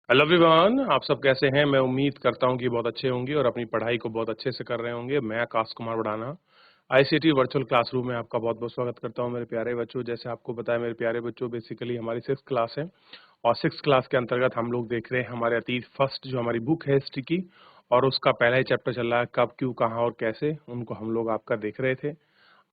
Hello everyone, आप सब कैसे हैं। मैं उम्मीद करता हूं कि बहुत अच्छे होंगे और अपनी पढ़ाई को बहुत अच्छे से कर रहे होंगे। मैं आकाश कुमार बढ़ाना आईसीटी वर्चुअल क्लासरूम में आपका बहुत बहुत स्वागत करता हूं मेरे प्यारे बच्चों। जैसे आपको बताया मेरे प्यारे बच्चों, बेसिकली हमारी 6th क्लास है और 6th क्लास के अंतर्गत हम लोग देख रहे हैं हमारे अतीत फर्स्ट जो हमारी बुक है हिस्ट्री की, और उसका पहला ही चैप्टर चल रहा है कब, क्यों, कहाँ और कैसे। उनको हम लोग आपका देख रहे थे।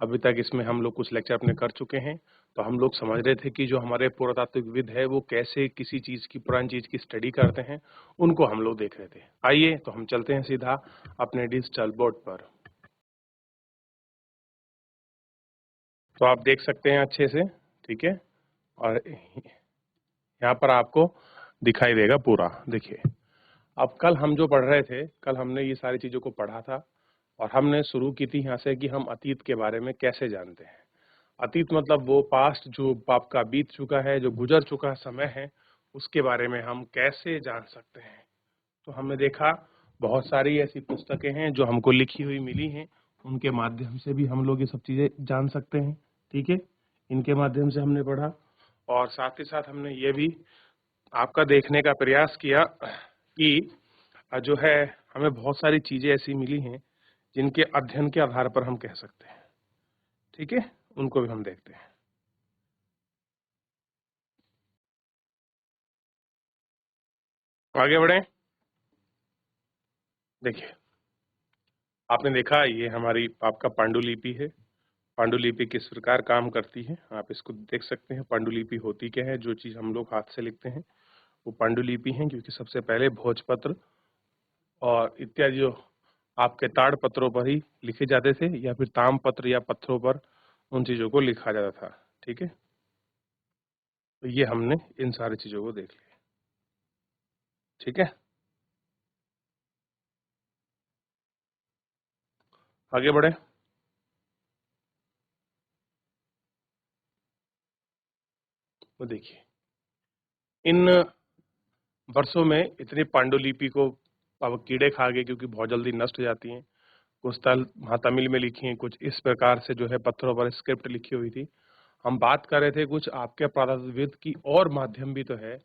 अभी तक इसमें हम लोग कुछ लेक्चर अपने कर चुके हैं। तो हम लोग समझ रहे थे कि जो हमारे पुरातात्विकविद है वो कैसे किसी चीज की, पुरानी चीज की स्टडी करते हैं, उनको हम लोग देख रहे थे। आइए तो हम चलते हैं सीधा अपने डिजिटल बोर्ड पर। तो आप देख सकते हैं अच्छे से, ठीक है। और यहाँ पर आपको दिखाई देगा पूरा। देखिए, अब कल हम जो पढ़ रहे थे, कल हमने ये सारी चीजों को पढ़ा था और हमने शुरू की थी यहाँ से कि हम अतीत के बारे में कैसे जानते हैं। अतीत मतलब वो पास्ट जो आपका बीत चुका है, जो गुजर चुका समय है, उसके बारे में हम कैसे जान सकते हैं। तो हमने देखा बहुत सारी ऐसी पुस्तकें हैं जो हमको लिखी हुई मिली हैं, उनके माध्यम से भी हम लोग ये सब चीजें जान सकते हैं, ठीक है। इनके माध्यम से हमने पढ़ा और साथ ही साथ हमने ये भी आपका देखने का प्रयास किया कि जो है हमें बहुत सारी चीजें ऐसी मिली हैं जिनके अध्ययन के आधार पर हम कह सकते हैं, ठीक है। उनको भी हम देखते हैं। आगे बढ़े। देखिए, आपने देखा ये हमारी आपका पांडुलिपि है। पांडुलिपि किस प्रकार काम करती है आप इसको देख सकते हैं। पांडुलिपि होती क्या है, जो चीज हम लोग हाथ से लिखते हैं वो पांडुलिपि है, क्योंकि सबसे पहले भोजपत्र और इत्यादि जो आपके ताड़ पत्रों पर ही लिखे जाते थे, या फिर ताम पत्र या पत्थरों पर उन चीजों को लिखा जाता था, ठीक है। तो ये हमने इन सारी चीजों को देख लिया, ठीक है। आगे बढ़े। तो देखिए, इन वर्षों में इतनी पांडुलिपि को अब कीड़े खा गए, क्योंकि बहुत जल्दी नष्ट हो जाती हैं। कुछ वहाँ तमिल में लिखी हैं, कुछ इस प्रकार से जो है पत्थरों पर स्क्रिप्ट लिखी हुई थी। हम बात कर रहे थे कुछ आपके पुरातत्वविद की और माध्यम भी तो है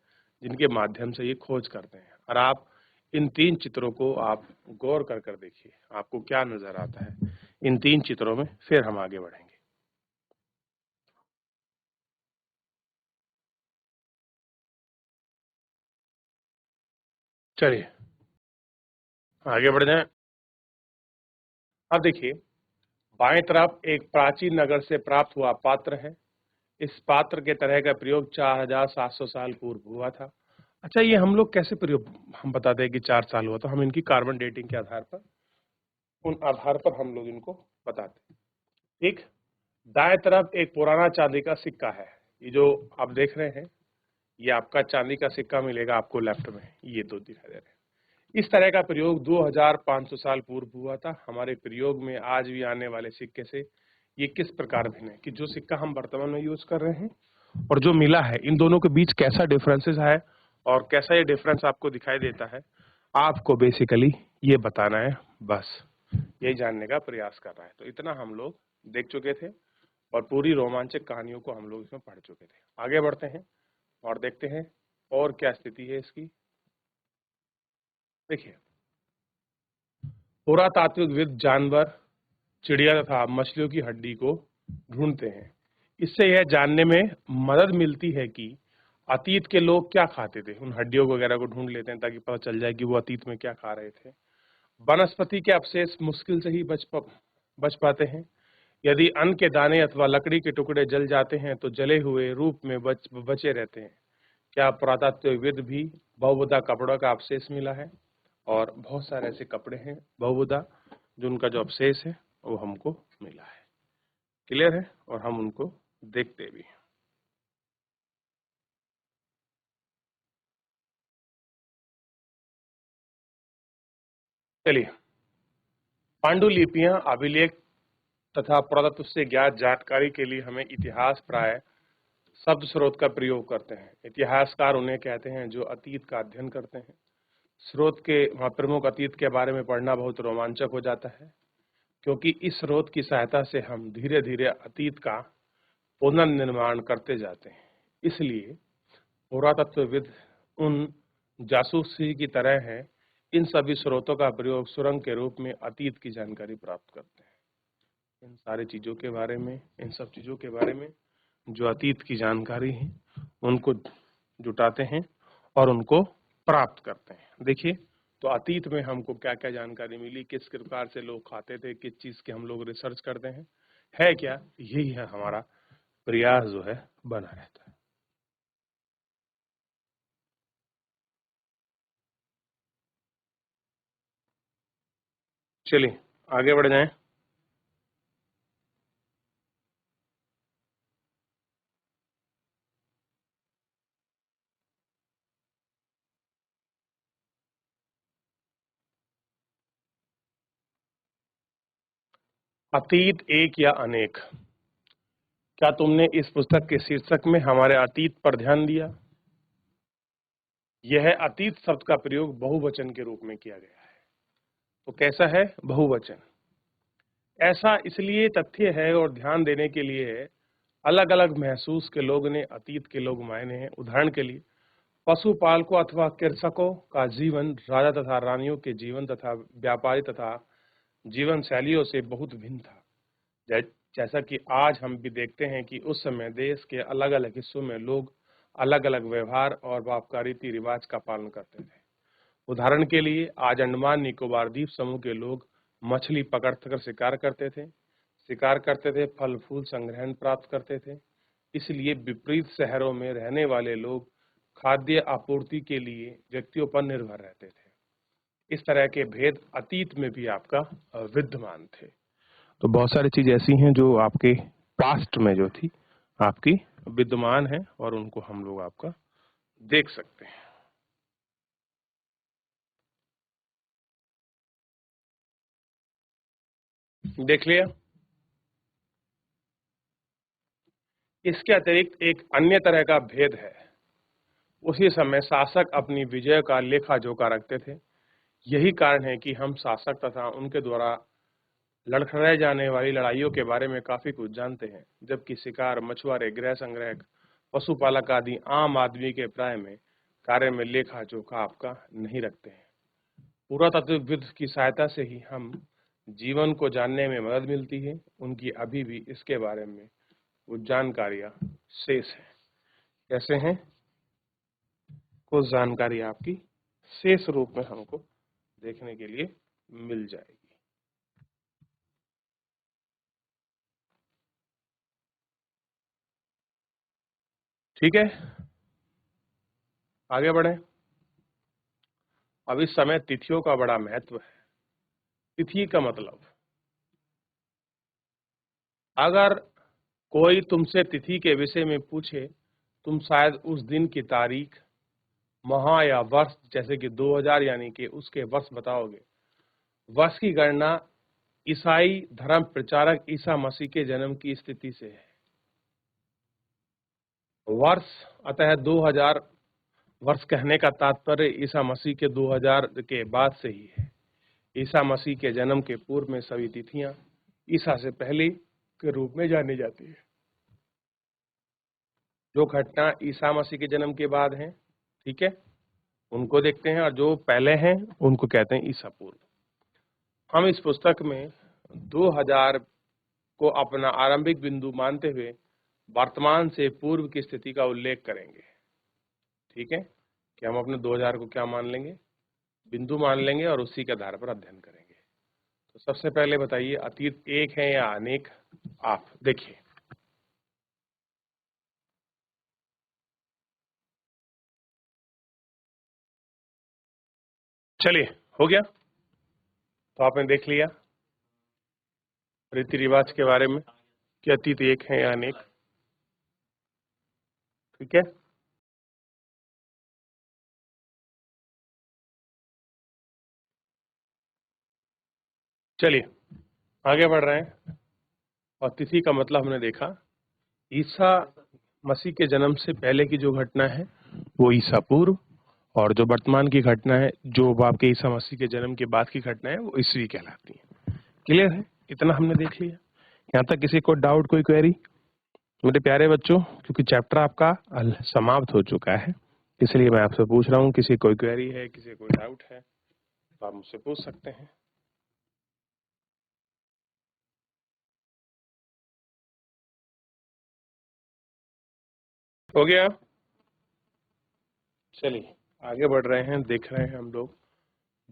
जिनके माध्यम से ये खोज करते हैं। और आप इन 3 चित्रों को आप गौर कर देखिए, आपको क्या नजर आता है इन 3 चित्रों में, फिर हम आगे बढ़ेंगे। चलिए आगे बढ़ जाएं। अब देखिए, बाएं तरफ एक प्राचीन नगर से प्राप्त हुआ पात्र है। इस पात्र के तरह का प्रयोग 4700 साल पूर्व हुआ था। अच्छा, ये हम लोग कैसे प्रयोग हम बताते हैं कि 4 साल हुआ, तो हम इनकी कार्बन डेटिंग के आधार पर, उन आधार पर हम लोग इनको बताते हैं, ठीक। दाएं तरफ एक पुराना चांदी का सिक्का है। ये जो आप देख रहे हैं, ये आपका चांदी का सिक्का मिलेगा आपको लेफ्ट में, ये दो दिखाई दे रहे हैं। इस तरह का प्रयोग 2500 साल पूर्व हुआ था। हमारे प्रयोग में आज भी आने वाले सिक्के से ये किस प्रकार भिन्न है, कि जो सिक्का हम वर्तमान में यूज कर रहे हैं और जो मिला है, इन दोनों के बीच कैसा डिफरेंसेस है और कैसा ये डिफरेंस आपको दिखाई देता है, आपको बेसिकली ये बताना है। बस यही जानने का प्रयास कर रहा है। तो इतना हम लोग देख चुके थे और पूरी रोमांचक कहानियों को हम लोग इसमें पढ़ चुके थे। आगे बढ़ते हैं और देखते हैं और क्या स्थिति है इसकी। देखिए, पुरातात्विकविद जानवर, चिड़िया तथा मछलियों की हड्डी को ढूंढते हैं। इससे यह जानने में मदद मिलती है कि अतीत के लोग क्या खाते थे। उन हड्डियों वगैरह को ढूंढ लेते हैं ताकि पता चल जाए कि वो अतीत में क्या खा रहे थे। वनस्पति के अवशेष मुश्किल से ही बच पाते हैं। यदि अन्न के दाने अथवा लकड़ी के टुकड़े जल जाते हैं तो जले हुए रूप में बचे रहते हैं। क्या पुरातात्विकविद भी बहुबुदा कपड़ों का अवशेष मिला है, और बहुत सारे ऐसे कपड़े हैं बहुबुदा जिनका जो अवशेष है वो हमको मिला है। क्लियर है, और हम उनको देखते भी हैं। चलिए, पांडुलिपियां अभिलेख तथा पुरातत्व से ज्ञात जानकारी के लिए हमें इतिहास प्राय शब्द स्रोत का प्रयोग करते हैं। इतिहासकार उन्हें कहते हैं जो अतीत का अध्ययन करते हैं। स्रोत के प्रमुख अतीत के बारे में पढ़ना बहुत रोमांचक हो जाता है, क्योंकि इस स्रोत की सहायता से हम धीरे धीरे अतीत का पुनर्निर्माण करते जाते हैं। इसलिए पुरातत्वविद उन जासूसी की तरह है। इन सभी स्रोतों का प्रयोग सुरंग के रूप में अतीत की जानकारी प्राप्त करते हैं। इन सारी चीज़ों के बारे में, इन सब चीज़ों के बारे में जो अतीत की जानकारी है उनको जुटाते हैं और उनको प्राप्त करते हैं। देखिए, तो अतीत में हमको क्या क्या जानकारी मिली, किस प्रकार से लोग खाते थे, किस चीज़ के हम लोग रिसर्च करते हैं, है क्या, यही है हमारा प्रयास जो है बना रहता है। चलिए आगे बढ़ जाएं। अतीत एक या अनेक। क्या तुमने इस पुस्तक के शीर्षक में हमारे अतीत पर ध्यान दिया? यह अतीत शब्द का प्रयोग बहुवचन के रूप में किया गया है। तो कैसा है बहुवचन? ऐसा इसलिए तथ्य है और ध्यान देने के लिए है। अलग अलग महसूस के लोग ने अतीत के लोग मायने हैं। उदाहरण के लिए पशुपालकों अथवा कृषकों का जीवन राजा तथा रानियों के जीवन तथा व्यापारी तथा जीवन शैलियों से बहुत भिन्न था। जैसा कि आज हम भी देखते हैं कि उस समय देश के अलग अलग हिस्सों में लोग अलग अलग व्यवहार और वापकारी रीति रिवाज का पालन करते थे। उदाहरण के लिए आज अंडमान निकोबार द्वीप समूह के लोग मछली पकड़ कर शिकार करते थे, फल फूल संग्रहण प्राप्त करते थे। इसलिए विपरीत शहरों में रहने वाले लोग खाद्य आपूर्ति के लिए व्यक्तियों पर निर्भर रहते थे। इस तरह के भेद अतीत में भी आपका विद्यमान थे। तो बहुत सारी चीज ऐसी हैं जो आपके पास्ट में जो थी आपकी विद्यमान है और उनको हम लोग आपका देख सकते हैं। देख लिया। इसके अतिरिक्त एक अन्य तरह का भेद है। उसी समय शासक अपनी विजय का लेखा जोखा रखते थे। यही कारण है कि हम शासक तथा उनके द्वारा लड़खड़ाई जाने वाली लड़ाइयों के बारे में काफी कुछ जानते हैं, जबकि शिकार, मछुआरे, गृह संग्रह, पशुपालक आदि आम आदमी के प्राय में कार्य में लेखा जोखा आपका नहीं रखते हैं। पुरातत्वविद की सहायता से ही हम जीवन को जानने में मदद मिलती है। उनकी अभी भी इसके बारे में कुछ जानकारियां शेष है। कैसे हैं? कुछ जानकारी आपकी शेष रूप में हमको देखने के लिए मिल जाएगी। ठीक है, आगे बढ़े। अब इस समय तिथियों का बड़ा महत्व है। तिथि का मतलब, अगर कोई तुमसे तिथि के विषय में पूछे, तुम शायद उस दिन की तारीख, माह या वर्ष, जैसे कि 2000 यानी कि उसके वर्ष बताओगे। वर्ष की गणना ईसाई धर्म प्रचारक ईसा मसीह के जन्म की स्थिति से है। वर्ष, अतः 2000 वर्ष कहने का तात्पर्य ईसा मसीह के 2000 के बाद से ही है। ईसा मसीह के जन्म के पूर्व में सभी तिथियां ईसा से पहले के रूप में जानी जाती है। जो घटना ईसा मसीह के जन्म के बाद है, ठीक है, उनको देखते हैं, और जो पहले हैं उनको कहते हैं ईसा पूर्व। हम इस पुस्तक में 2000 को अपना आरंभिक बिंदु मानते हुए वर्तमान से पूर्व की स्थिति का उल्लेख करेंगे। ठीक है, कि हम अपने 2000 को क्या मान लेंगे, बिंदु मान लेंगे और उसी के आधार पर अध्ययन करेंगे। तो सबसे पहले बताइए, अतीत एक है या अनेक? आप देखिए, चलिए हो गया। तो आपने देख लिया रीति रिवाज के बारे में कि अतीत एक है या अनेक। ठीक है, चलिए आगे बढ़ रहे हैं। और तिथि का मतलब हमने देखा, ईसा मसीह के जन्म से पहले की जो घटना है वो ईसा पूर्व, और जो वर्तमान की घटना है, जो आपके ईसा मसीह के जन्म के बाद की घटना है, वो ईसवी कहलाती है। क्लियर है? इतना हमने देख लिया। यहाँ तक किसी को डाउट, कोई क्वेरी? मेरे प्यारे बच्चों, क्योंकि चैप्टर आपका समाप्त हो चुका है, इसलिए मैं आपसे पूछ रहा हूँ, किसी कोई क्वेरी है, किसी कोई डाउट है तो आप मुझसे पूछ सकते हैं। हो गया? चलिए आगे बढ़ रहे हैं, देख रहे हैं हम लोग,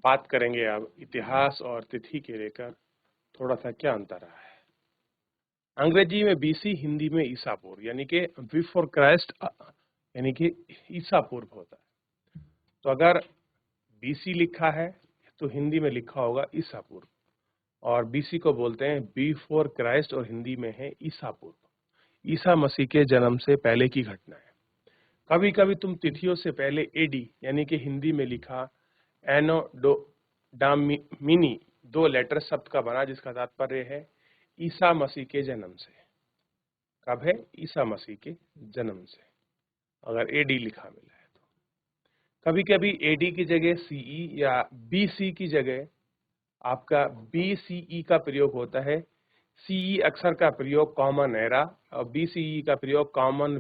बात करेंगे अब इतिहास और तिथि के लेकर थोड़ा सा क्या अंतर रहा है। अंग्रेजी में बीसी, हिंदी में ईसा पूर्व, यानी कि बिफोर क्राइस्ट, यानी कि ईसा पूर्व होता है। तो अगर बीसी लिखा है तो हिंदी में लिखा होगा ईसा पूर्व, और बीसी को बोलते हैं बिफोर क्राइस्ट और हिंदी में है ईसा पूर्व। ईसा मसीह के जन्म से पहले की घटना है। कभी कभी तुम तिथियों से पहले एडी यानी कि हिंदी में लिखा एनो डो डामिनी, दो लेटर शब्द का बना जिसका तात्पर्य है ईसा मसीह के जन्म से। कब है? ईसा मसीह के जन्म से, अगर एडी लिखा मिला है तो। कभी कभी एडी की जगह सीई या बीसी की जगह आपका बीसीई का प्रयोग होता है। सीई अक्षर का प्रयोग कॉमन एरा और बीसीई का प्रयोग कॉमन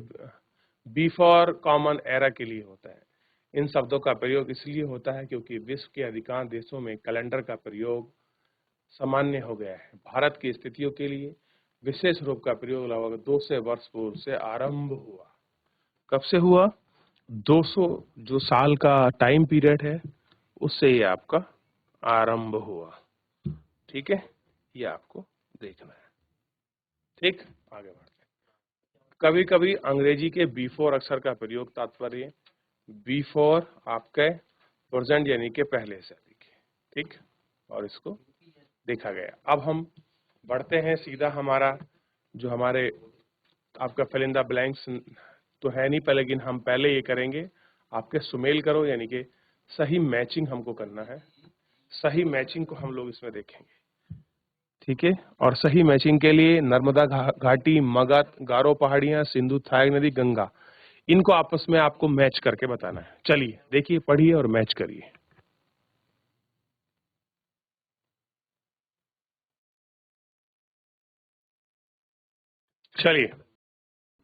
बिफोर कॉमन एरा के लिए होता है। इन शब्दों का प्रयोग इसलिए होता है क्योंकि विश्व के अधिकांश देशों में कैलेंडर का प्रयोग सामान्य हो गया है। भारत की स्थितियों के लिए विशेष रूप का प्रयोग लगभग 200 वर्ष पूर्व से आरंभ हुआ। कब से हुआ? 200 जो साल का टाइम पीरियड है उससे ये आपका आरंभ हुआ। ठीक है, ये आपको देखना है। ठीक, आगे बढ़ते हैं। कभी कभी अंग्रेजी के बिफोर अक्षर का प्रयोग तात्पर्य बिफोर आपके प्रेजेंट यानी के पहले से अधिक है। ठीक, और इसको देखा गया। अब हम बढ़ते हैं सीधा हमारा जो हमारे आपका फिल इन द ब्लैंक्स तो है नहीं पर, लेकिन हम पहले ये करेंगे आपके सुमेल करो, यानी कि सही मैचिंग हमको करना है। सही मैचिंग को हम लोग इसमें देखेंगे। ठीक है, और सही मैचिंग के लिए नर्मदा घाटी, मगध, गारो पहाड़ियां, सिंधु, थाई नदी, गंगा, इनको आपस में आपको मैच करके बताना है। चलिए देखिए, पढ़िए और मैच करिए। चलिए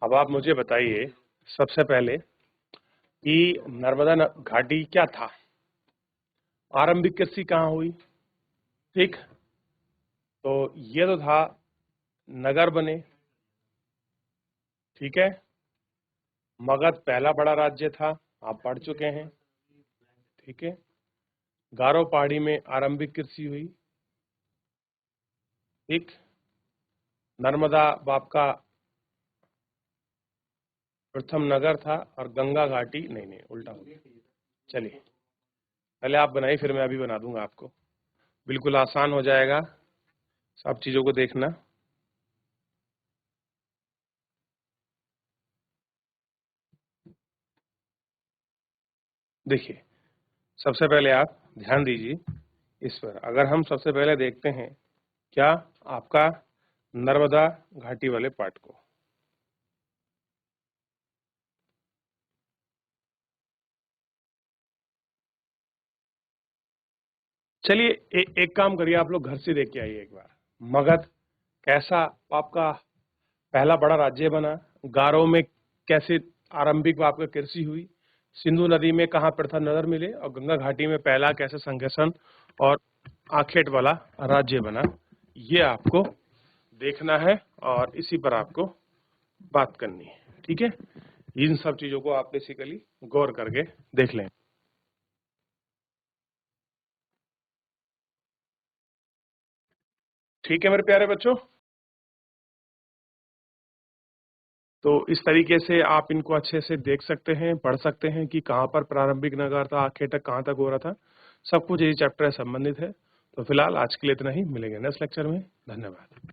अब आप मुझे बताइए सबसे पहले कि नर्मदा घाटी क्या था, आरंभिक कृषि कहाँ हुई। ठीक, तो ये तो था नगर बने। ठीक है, मगध पहला बड़ा राज्य था, आप पढ़ चुके हैं। ठीक है, गारो पहाड़ी में आरंभिक कृषि हुई। ठीक, नर्मदा बाप का प्रथम नगर था और गंगा घाटी नहीं नहीं उल्टा हो गया। चलिए पहले आप बनाइए, फिर मैं अभी बना दूंगा आपको, बिल्कुल आसान हो जाएगा सब चीजों को देखना। देखिए सबसे पहले आप ध्यान दीजिए इस पर। अगर हम सबसे पहले देखते हैं क्या आपका नर्मदा घाटी वाले पार्ट को, चलिए एक काम करिए, आप लोग घर से देख के आइए एक बार। मगध कैसा आपका पहला बड़ा राज्य बना, गारो में कैसे आरंभिक आपका कृषि हुई, सिंधु नदी में कहाँ प्रथम नगर मिले, और गंगा घाटी में पहला कैसे संगठन और आखेट वाला राज्य बना, ये आपको देखना है और इसी पर आपको बात करनी है। ठीक है, इन सब चीजों को आप बेसिकली गौर करके देख लें। ठीक है मेरे प्यारे बच्चों, तो इस तरीके से आप इनको अच्छे से देख सकते हैं, पढ़ सकते हैं कि कहाँ पर प्रारंभिक नगर था, आखिर तक कहाँ तक हो रहा था, सब कुछ यही चैप्टर से संबंधित है। तो फिलहाल आज के लिए इतना ही, मिलेंगे नेक्स्ट लेक्चर में। धन्यवाद।